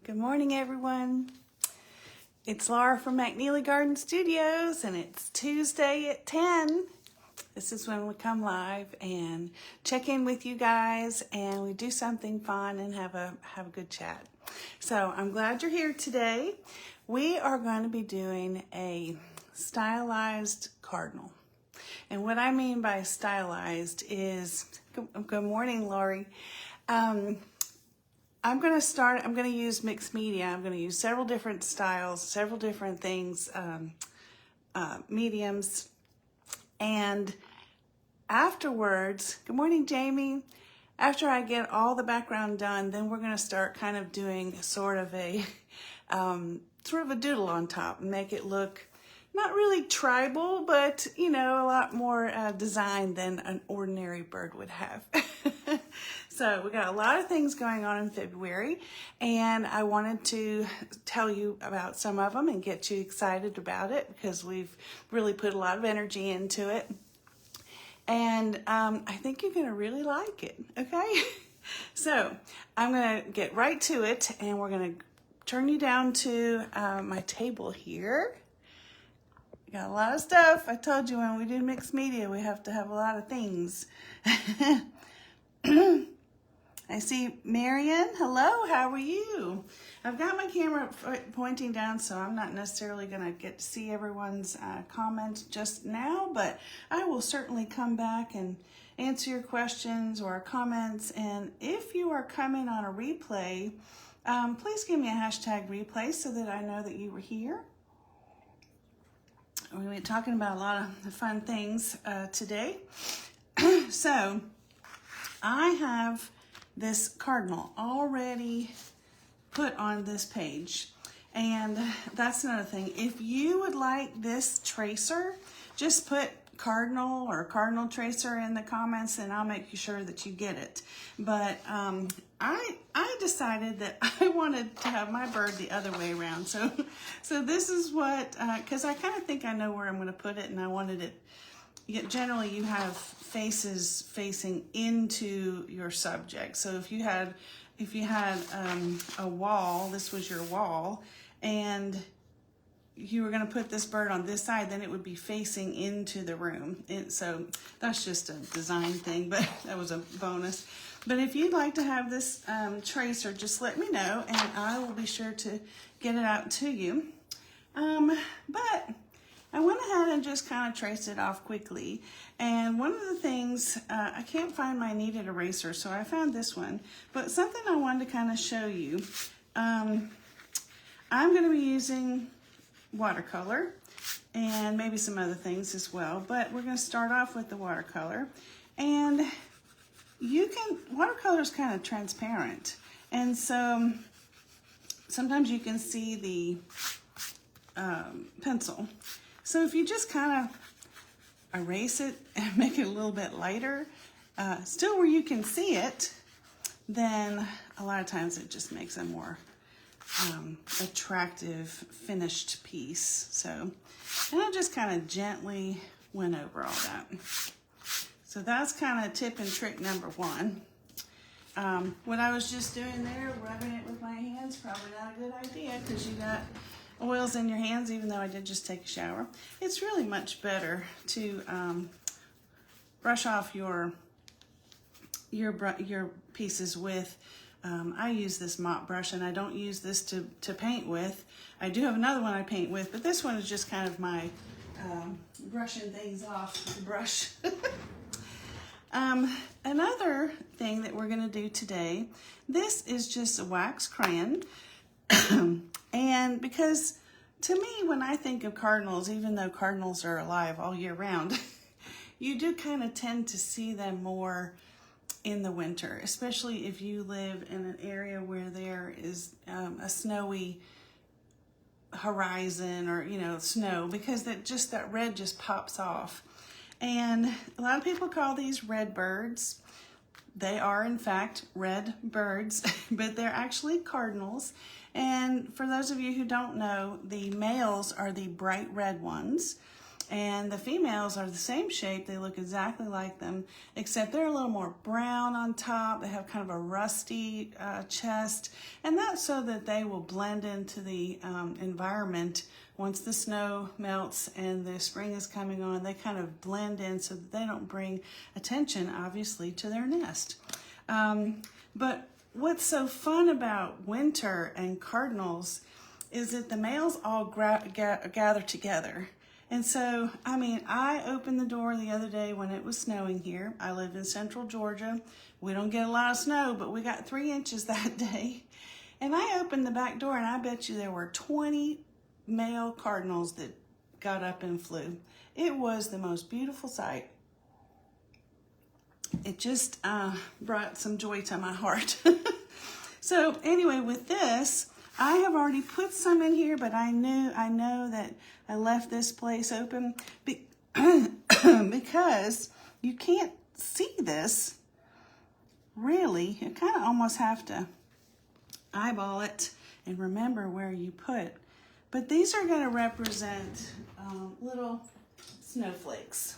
Good morning, everyone. It's Laura from McNeely Garden Studios, and it's Tuesday at 10. This is when we come live and check in with you guys, and we do something fun and have a good chat. So I'm glad you're here today. We are going to be doing a stylized cardinal. And what I mean by stylized is, good morning, Lori. I'm going to use mixed media. I'm going to use several different styles, several different things, mediums. And afterwards, good morning, Jamie. After I get all the background done, then we're going to start kind of doing sort of a doodle on top and make it look not really tribal, but, you know, a lot more design than an ordinary bird would have. So we got a lot of things going on in February, and I wanted to tell you about some of them and get you excited about it because we've really put a lot of energy into it. And I think you're going to really like it, okay? So I'm going to get right to it, and we're going to turn you down to my table here. Got a lot of stuff. I told you when we do mixed media, we have to have a lot of things. I see Marion. Hello, how are you? I've got my camera pointing down, so I'm not necessarily going to get to see everyone's comments just now, but I will certainly come back and answer your questions or comments. And if you are coming on a replay, please give me a hashtag replay so that I know that you were here. We're going to be talking about a lot of fun things today. So I have this cardinal already put on this page. And that's another thing. If you would like this tracer, just put cardinal or cardinal tracer in the comments and I'll make sure that you get it. But I decided that I wanted to have my bird the other way around. So this is what, because I kind of think I know where I'm going to put it, and I wanted it, generally you have faces facing into your subject. So if you had a wall, this was your wall, and you were going to put this bird on this side, then it would be facing into the room. So that's just a design thing, but that was a bonus. But if you'd like to have this tracer, just let me know, and I will be sure to get it out to you. But I went ahead and just kind of traced it off quickly. And one of the things, I can't find my kneaded eraser, so I found this one. But something I wanted to kind of show you. I'm going to be using watercolor and maybe some other things as well. But we're going to start off with the watercolor. And watercolor is kind of transparent. And so sometimes you can see the pencil. So if you just kind of erase it and make it a little bit lighter, still where you can see it, then a lot of times it just makes a more attractive finished piece. So, and I just kind of gently went over all that. So that's kind of tip and trick number one. What I was just doing there, rubbing it with my hands, probably not a good idea because you got oils in your hands, even though I did just take a shower. It's really much better to brush off your pieces with, I use this mop brush, and I don't use this to paint with. I do have another one I paint with, but this one is just kind of my brushing things off brush. Another thing that we're going to do today, this is just a wax crayon. And because to me, when I think of cardinals, even though cardinals are alive all year round, you do kind of tend to see them more in the winter, especially if you live in an area where there is a snowy horizon or, you know, snow, because that red just pops off. And a lot of people call these red birds. They are, in fact, red birds, but they're actually cardinals. And for those of you who don't know, the males are the bright red ones, And the females are the same shape. They look exactly like them, except they're a little more brown on top. They have kind of a rusty chest, and that's so that they will blend into the environment. Once the snow melts and the spring is coming on, they kind of blend in so that they don't bring attention, obviously, to their nest. But what's so fun about winter and cardinals is that the males all gather together. And so, I mean, I opened the door the other day when it was snowing here. I live in central Georgia. We don't get a lot of snow, but we got 3 inches that day. And I opened the back door, and I bet you there were 20 male cardinals that got up and flew. It was the most beautiful sight. It just brought some joy to my heart. So anyway, with this, I have already put some in here, but I know that I left this place open because you can't see this really. You kind of almost have to eyeball it and remember where you put. But these are going to represent little snowflakes.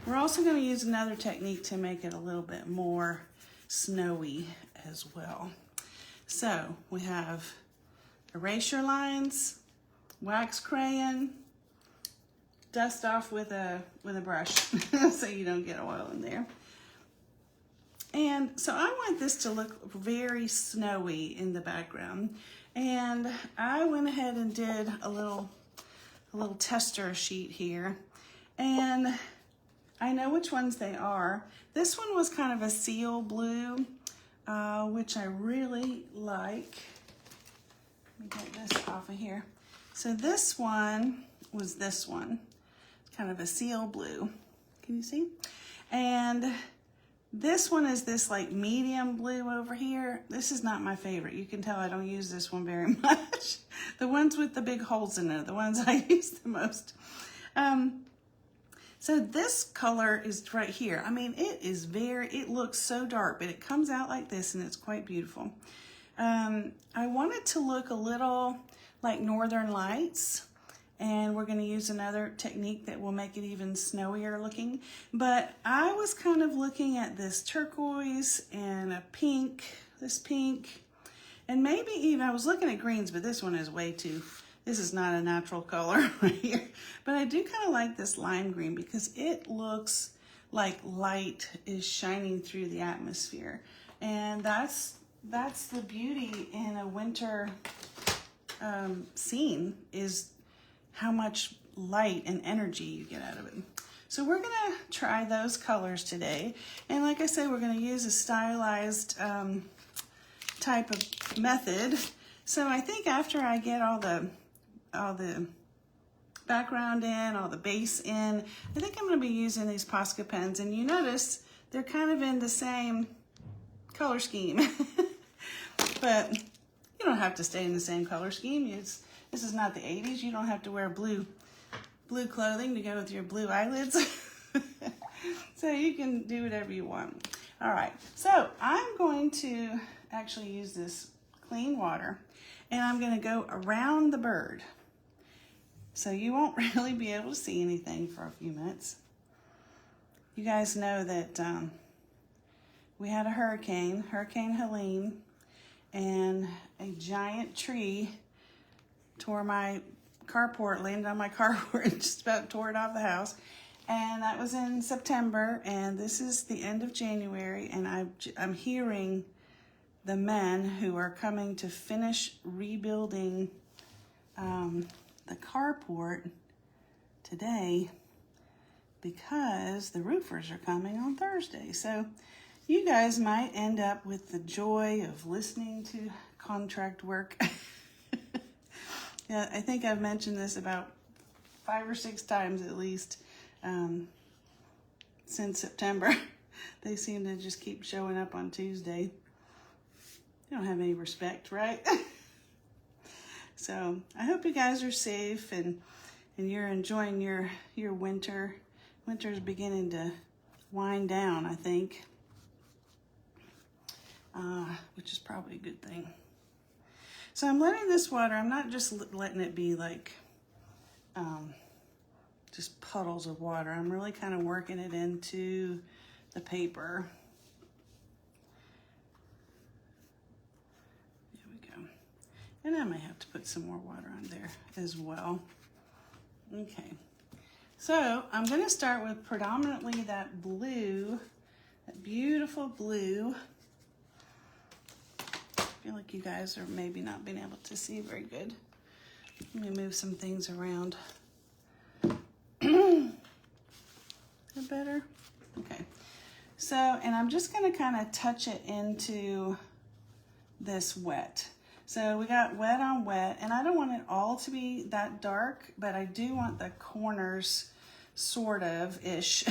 We're also going to use another technique to make it a little bit more snowy as well. So we have erasure lines, wax crayon, dust off with a brush so you don't get oil in there. And so I want this to look very snowy in the background. And I went ahead and did a little tester sheet here. And I know which ones they are. This one was kind of a seal blue, which I really like. Let me get this off of here. So this one was this one. It's kind of a seal blue. Can you see? And this one is this like medium blue over here. This is not my favorite. You can tell I don't use this one very much. The ones with the big holes in it are the ones I use the most. So this color is right here. I mean, it looks so dark, but it comes out like this and it's quite beautiful. I want it to look a little like Northern Lights, and we're gonna use another technique that will make it even snowier looking. But I was kind of looking at this turquoise and a pink, this pink, and maybe even, I was looking at greens, but this one is way too, this is not a natural color right here. But I do kind of like this lime green because it looks like light is shining through the atmosphere. And that's the beauty in a winter scene, is how much light and energy you get out of it. So we're gonna try those colors today. And like I said, we're gonna use a stylized type of method. So I think after I get all the background in, all the base in, I think I'm gonna be using these Posca pens. And you notice they're kind of in the same color scheme. But you don't have to stay in the same color scheme. This is not the 80s. You don't have to wear blue clothing to go with your blue eyelids. So you can do whatever you want. All right, so I'm going to actually use this clean water, and I'm gonna go around the bird. So you won't really be able to see anything for a few minutes. You guys know that we had a hurricane, Hurricane Helene, and a giant tree tore my carport, landed on my carport and just about tore it off the house. And that was in September, and this is the end of January, and I'm hearing the men who are coming to finish rebuilding the carport today because the roofers are coming on Thursday. So you guys might end up with the joy of listening to contract work. Yeah, I think I've mentioned this about 5 or 6 times at least since September. They seem to just keep showing up on Tuesday. You don't have any respect, right? So I hope you guys are safe and you're enjoying your winter. Winter's beginning to wind down, I think, which is probably a good thing. So I'm letting this water, I'm not just letting it be like just puddles of water. I'm really kind of working it into the paper. There we go. And I may have to put some more water on there as well. Okay. So I'm going to start with predominantly that blue, that beautiful blue. I feel like you guys are maybe not being able to see very good. Let me move some things around. Is that better? Okay. So, and I'm just going to kind of touch it into this wet. So we got wet on wet, and I don't want it all to be that dark, but I do want the corners sort of-ish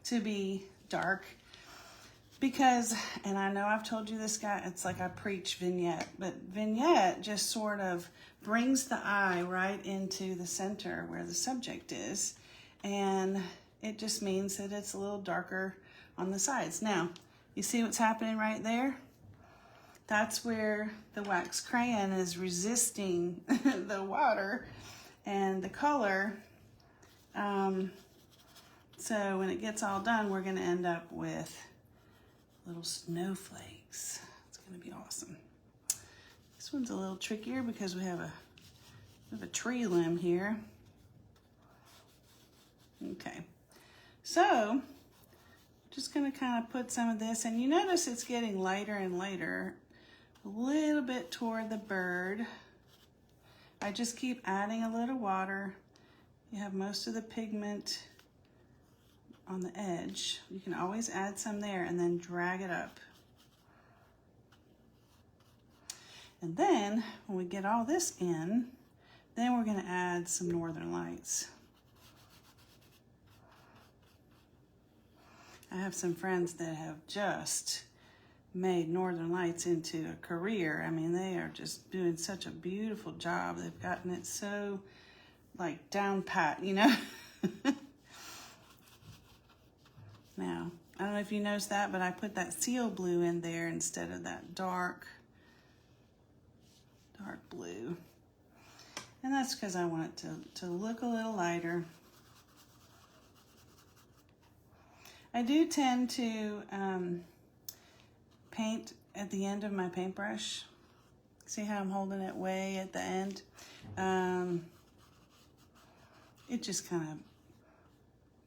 to be dark. Because, and I know I've told you this, guy, it's like I preach vignette, but vignette just sort of brings the eye right into the center where the subject is. And it just means that it's a little darker on the sides. Now, you see what's happening right there? That's where the wax crayon is resisting the water and the color. So when it gets all done, we're going to end up with little snowflakes. It's going to be awesome. This one's a little trickier because we have a tree limb here. Okay, so just going to kind of put some of this, and you notice it's getting lighter and lighter, a little bit toward the bird. I just keep adding a little water. You have most of the pigment on the edge. You can always add some there and then drag it up. And then when we get all this in, then we're going to add some Northern Lights. I have some friends that have just made Northern Lights into a career. I mean, they are just doing such a beautiful job. They've gotten it so like down pat, you know. Now, I don't know if you noticed that, but I put that seal blue in there instead of that dark blue. And that's because I want it to look a little lighter. I do tend to paint at the end of my paintbrush. See how I'm holding it way at the end? It just kind of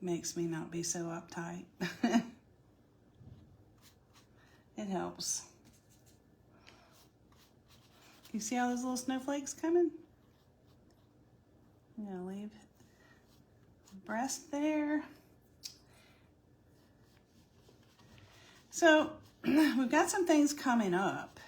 makes me not be so uptight. It helps. You see all those little snowflakes coming? I'm gonna leave the breast there. So we've got some things coming up,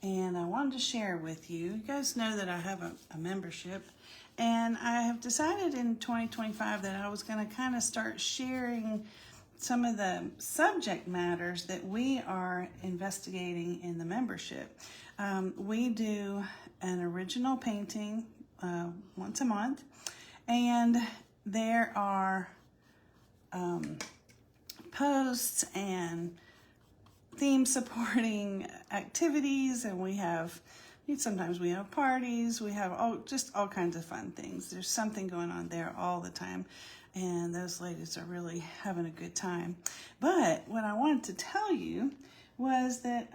and I wanted to share with you. You guys know that I have a membership, and I have decided in 2025 that I was going to kind of start sharing some of the subject matters that we are investigating in the membership. We do an original painting once a month, and there are posts and theme supporting activities, and sometimes we have parties, we have just all kinds of fun things. There's something going on there all the time, and those ladies are really having a good time. But what I wanted to tell you was that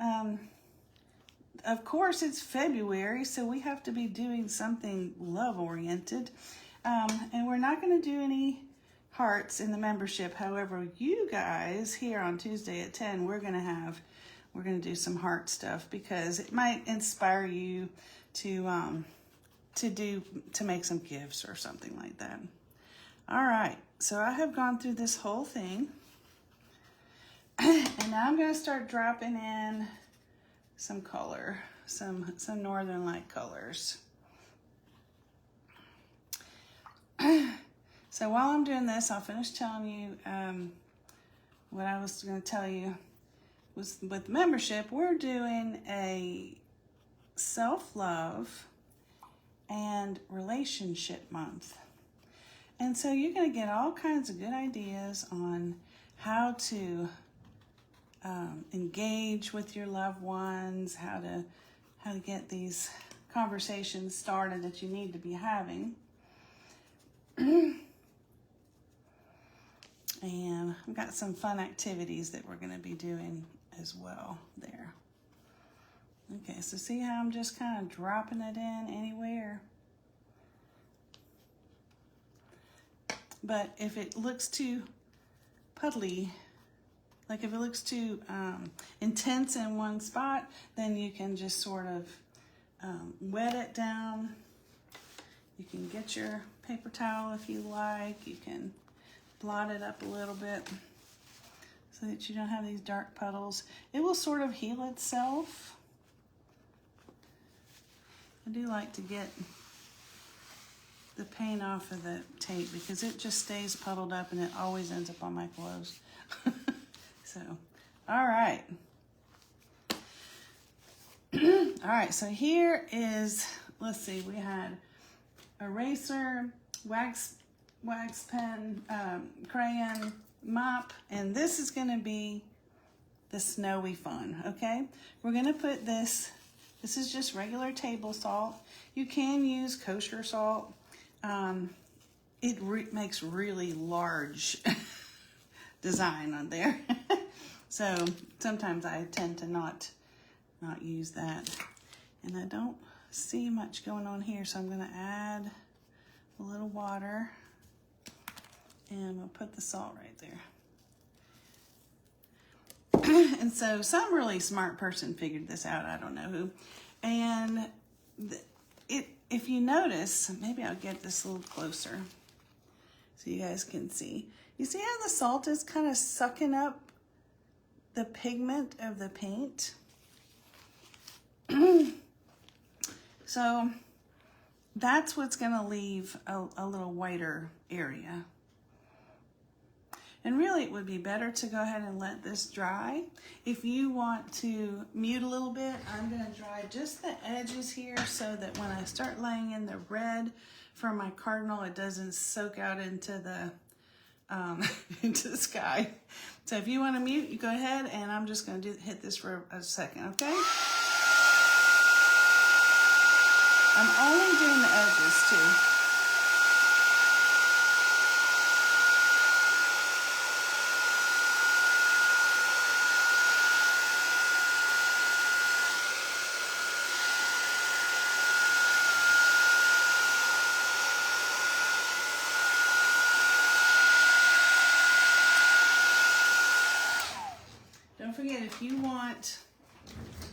of course it's February, so we have to be doing something love oriented, and we're not going to do any hearts in the membership. However, you guys here on Tuesday at 10, we're going to do some heart stuff because it might inspire you to make some gifts or something like that. All right, so I have gone through this whole thing, and now I'm going to start dropping in some color, some Northern Light colors. So while I'm doing this, I'll finish telling you what I was going to tell you. Was with membership, we're doing a self-love and relationship month. And so you're going to get all kinds of good ideas on how to engage with your loved ones, how to get these conversations started that you need to be having. And I've got some fun activities that we're going to be doing as well there. Okay, so see how I'm just kind of dropping it in anywhere? But if it looks too puddly, like if it looks too intense in one spot, then you can just sort of wet it down. You can get your paper towel if you like. You can blot it up a little bit so that you don't have these dark puddles. It will sort of heal itself. I do like to get the paint off of the tape because it just stays puddled up and it always ends up on my clothes. So, all right. All right, so here is, let's see, we had eraser, wax pen, crayon, mop, and this is gonna be the snowy fun, okay? We're gonna put this is just regular table salt. You can use kosher salt. It makes really large design on there. So sometimes I tend to not use that. And I don't see much going on here, so I'm gonna add a little water and we'll put the salt right there. And so some really smart person figured this out, I don't know who. And if you notice, maybe I'll get this a little closer so you guys can see. You see how the salt is kind of sucking up the pigment of the paint? So that's what's gonna leave a little whiter area. And really, it would be better to go ahead and let this dry. If you want to mute a little bit, I'm gonna dry just the edges here so that when I start laying in the red for my Cardinal, it doesn't soak out into the into the sky. So if you want to mute, you go ahead, and I'm just gonna hit this for a second, okay? I'm only doing the edges too. Don't forget, if you want,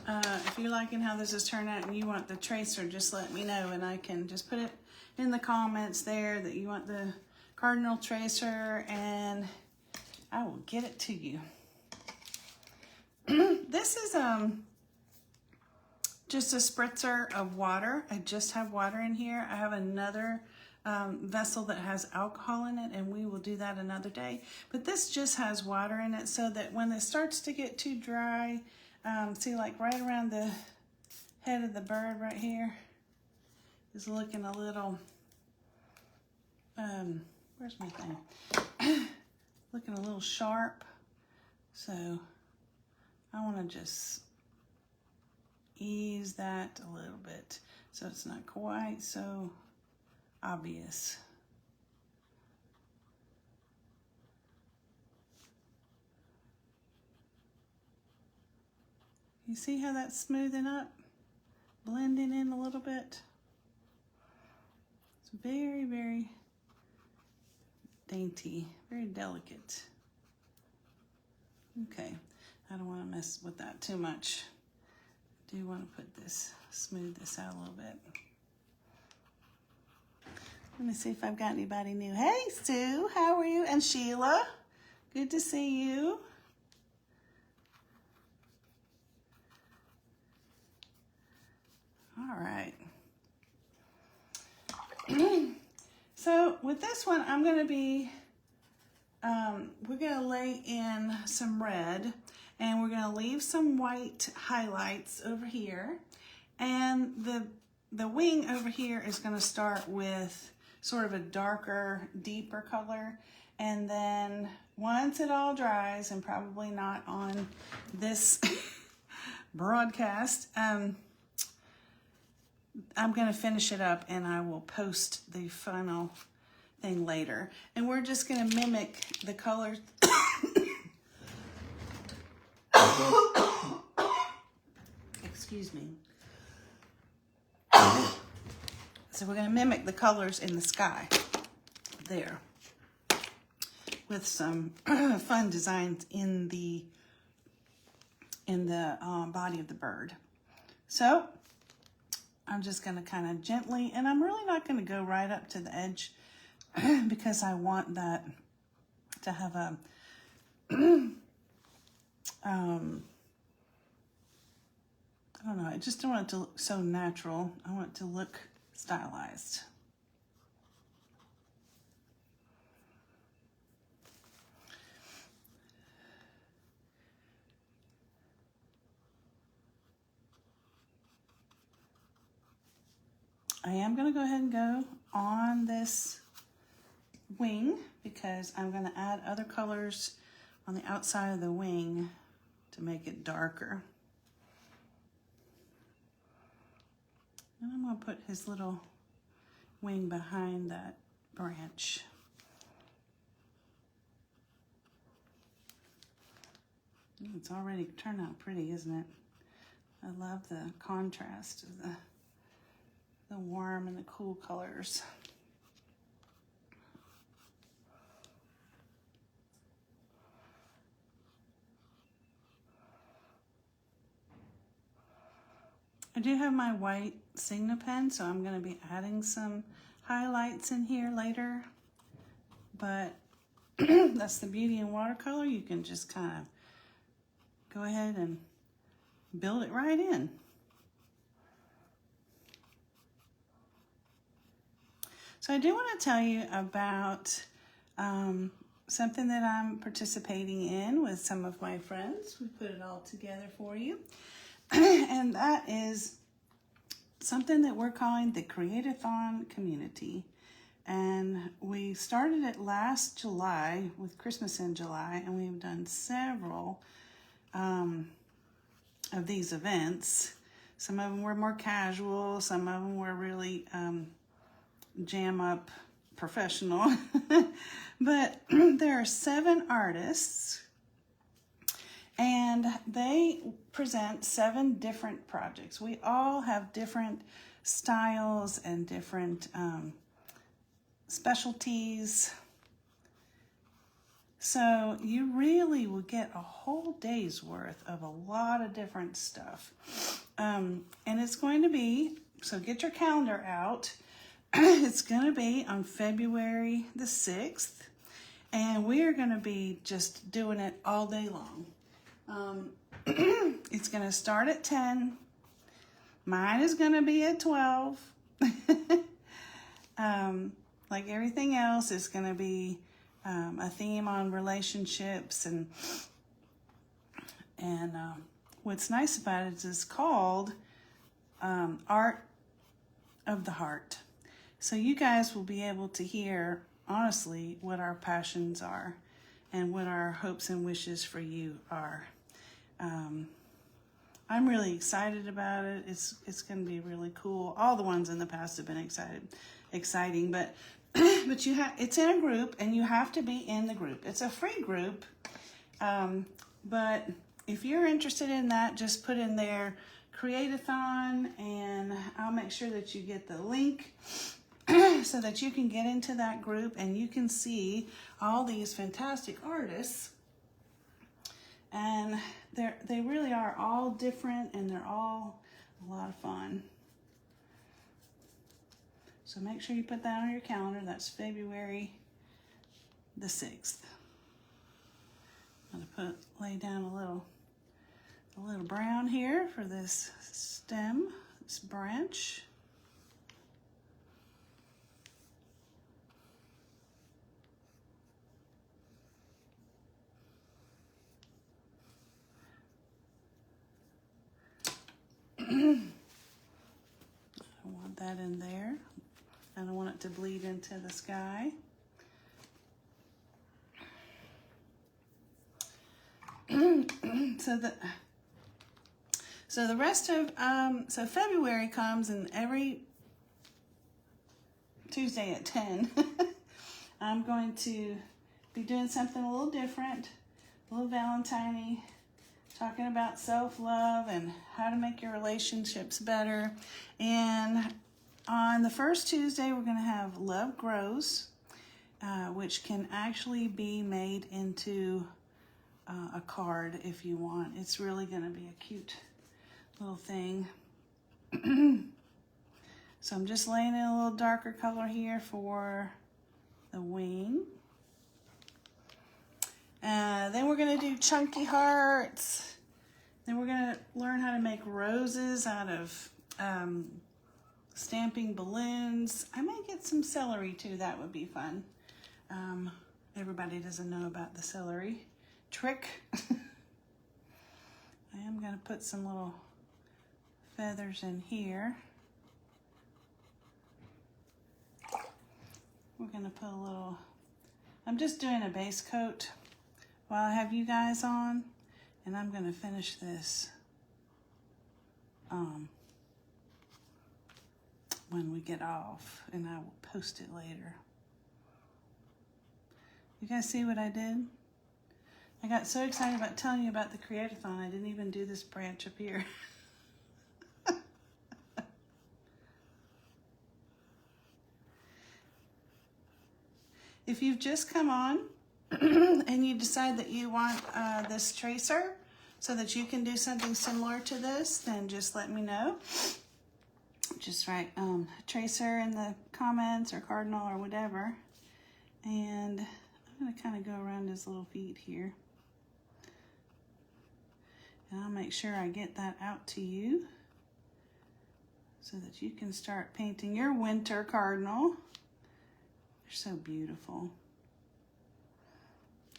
if you're liking how this has turned out and you want the tracer, just let me know and I can just put it in the comments there that you want the Cardinal tracer and I will get it to you. This is just a spritzer of water. I just have water in here. I have another vessel that has alcohol in it, and we will do that another day. But this just has water in it so that when it starts to get too dry, see, like right around the head of the bird right here is looking a little, where's my thing? Looking a little sharp. So I want to just ease that a little bit so it's not quite so obvious. You see how that's smoothing up, blending in a little bit? It's very, very dainty, very delicate. Okay, I don't want to mess with that too much. I do want to put this, smooth this out a little bit. Let me see if I've got anybody new. Hey, Sue, how are you? And Sheila, good to see you. All right. So with this one, I'm going to be, we're going to lay in some red and we're going to leave some white highlights over here. And the wing over here is going to start with sort of a darker, deeper color. And then once it all dries, and probably not on this broadcast, I'm going to finish it up and I will post the final thing later. And we're just gonna mimic the colors. Excuse me. So we're gonna mimic the colors in the sky there with some fun designs in the body of the bird. So I'm just going to kind of gently, and I'm really not going to go right up to the edge because I want that to have a I don't know, I just don't want it to look so natural. I want it to look stylized. I am going to go ahead and go on this wing because I'm going to add other colors on the outside of the wing to make it darker. And I'm going to put his little wing behind that branch. It's already turned out pretty, isn't it? I love the contrast of the warm and the cool colors. I do have my white Sigma pen, so I'm going to be adding some highlights in here later. But that's the beauty in watercolor. You can just kind of go ahead and build it right in. So I do want to tell you about something that I'm participating in with some of my friends. We put it all together for you. And that is something that we're calling the Create-a-thon Community. And we started it last July with Christmas in July, and we've done several of these events. Some of them were more casual, some of them were really jam up professional. But there are 7 artists, and they present 7 different projects. We all have different styles and different specialties. So you really will get a whole day's worth of a lot of different stuff. And it's going to be, so get your calendar out. It's going to be on February the 6th. And we are going to be just doing it all day long. It's going to start at 10. Mine is going to be at 12. Like everything else, it's going to be a theme on relationships. And what's nice about it is it's called Art of the Heart. So you guys will be able to hear, honestly, what our passions are and what our hopes and wishes for you are. I'm really excited about it. It's going to be really cool. All the ones in the past have been exciting, but it's in a group, and you have to be in the group. It's a free group, but if you're interested in that, just put in there Create-a-thon, and I'll make sure that you get the link so that you can get into that group and you can see all these fantastic artists. And they really are all different, and they're all a lot of fun. So make sure you put that on your calendar. That's February the 6th. I'm going to lay down a little brown here for this stem, this branch. I want that in there. I don't want it to bleed into the sky. So the rest of so February comes, and every Tuesday at 10 I'm going to be doing something a little different, a little Valentine-y, talking about self-love and how to make your relationships better. And on the first Tuesday, we're going to have Love Grows, which can actually be made into a card if you want. It's really going to be a cute little thing. So I'm just laying in a little darker color here for the wing. Then we're going to do chunky hearts. Then we're going to learn how to make roses out of stamping balloons. I might get some celery too. That would be fun. Everybody doesn't know about the celery trick. I am going to put some little feathers in here. We're going to put a little, I'm just doing a base coat while I have you guys on, and I'm going to finish this when we get off, and I will post it later. You guys see what I did? I got so excited about telling you about the Create-a-thon, I didn't even do this branch up here. If you've just come on and you decide that you want this tracer so that you can do something similar to this, then just let me know. Just write tracer in the comments or Cardinal or whatever. And I'm going to kind of go around his little feet here. And I'll make sure I get that out to you so that you can start painting your winter Cardinal. They're so beautiful.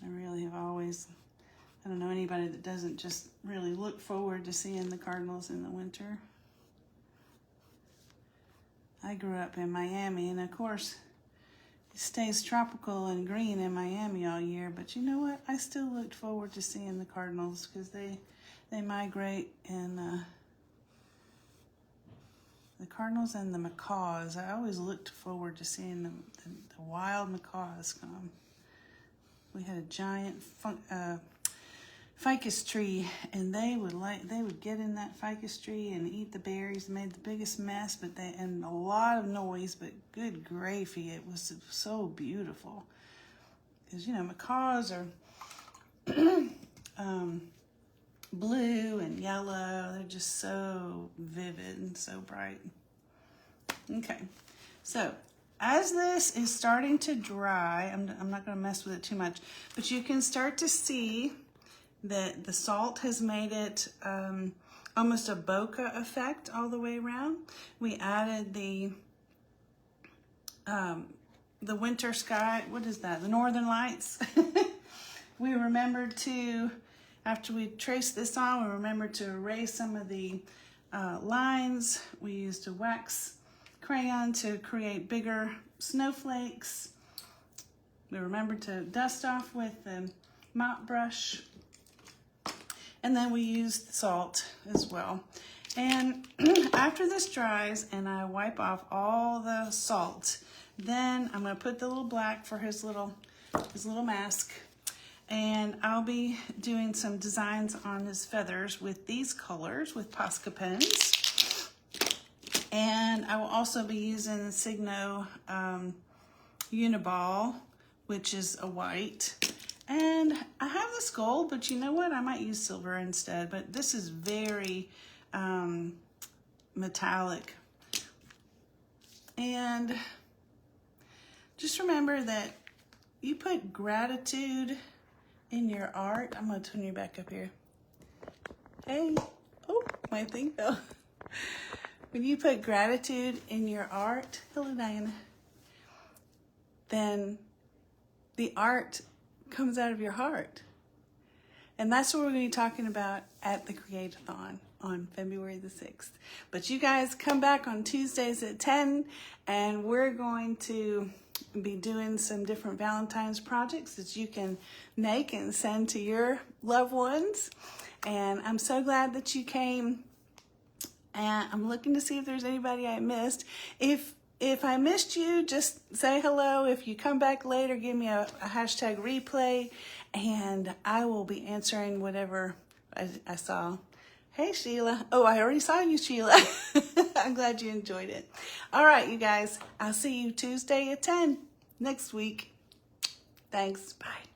I really have always, I don't know anybody that doesn't just really look forward to seeing the Cardinals in the winter. I grew up in Miami, and of course, it stays tropical and green in Miami all year, but you know what? I still looked forward to seeing the Cardinals because they migrate in the Cardinals and the macaws. I always looked forward to seeing the wild macaws come. We had a giant ficus tree, and they would get in that ficus tree and eat the berries. They made the biggest mess, and a lot of noise. But good gravy, it was so beautiful. Because you know macaws are blue and yellow. They're just so vivid and so bright. Okay, so as this is starting to dry, I'm not going to mess with it too much, but you can start to see that the salt has made it almost a bokeh effect all the way around. We added the winter sky, what is that? The northern lights. We remembered to, after we traced this on, we remembered to erase some of the lines. We used a wax crayon to create bigger snowflakes. We remembered to dust off with the mop brush. And then we used salt as well. And after this dries and I wipe off all the salt, then I'm going to put the little black for his little mask. And I'll be doing some designs on his feathers with these colors, with Posca pens. And I will also be using the Signo Uniball, which is a white. And I have this gold, but you know what? I might use silver instead. But this is very metallic. And just remember that you put gratitude in your art. I'm going to turn you back up here. Hey. Oh, my thing fell. When you put gratitude in your art, hello Diana, then the art comes out of your heart. And that's what we're going to be talking about at the Create-a-thon on February the 6th. But you guys come back on Tuesdays at 10, and we're going to be doing some different Valentine's projects that you can make and send to your loved ones. And I'm so glad that you came. And I'm looking to see if there's anybody I missed. If If I missed you, just say hello. If you come back later, give me a hashtag replay, and I will be answering whatever I saw. Hey, Sheila. Oh, I already saw you, Sheila. I'm glad you enjoyed it. All right, you guys. I'll see you Tuesday at 10 next week. Thanks. Bye.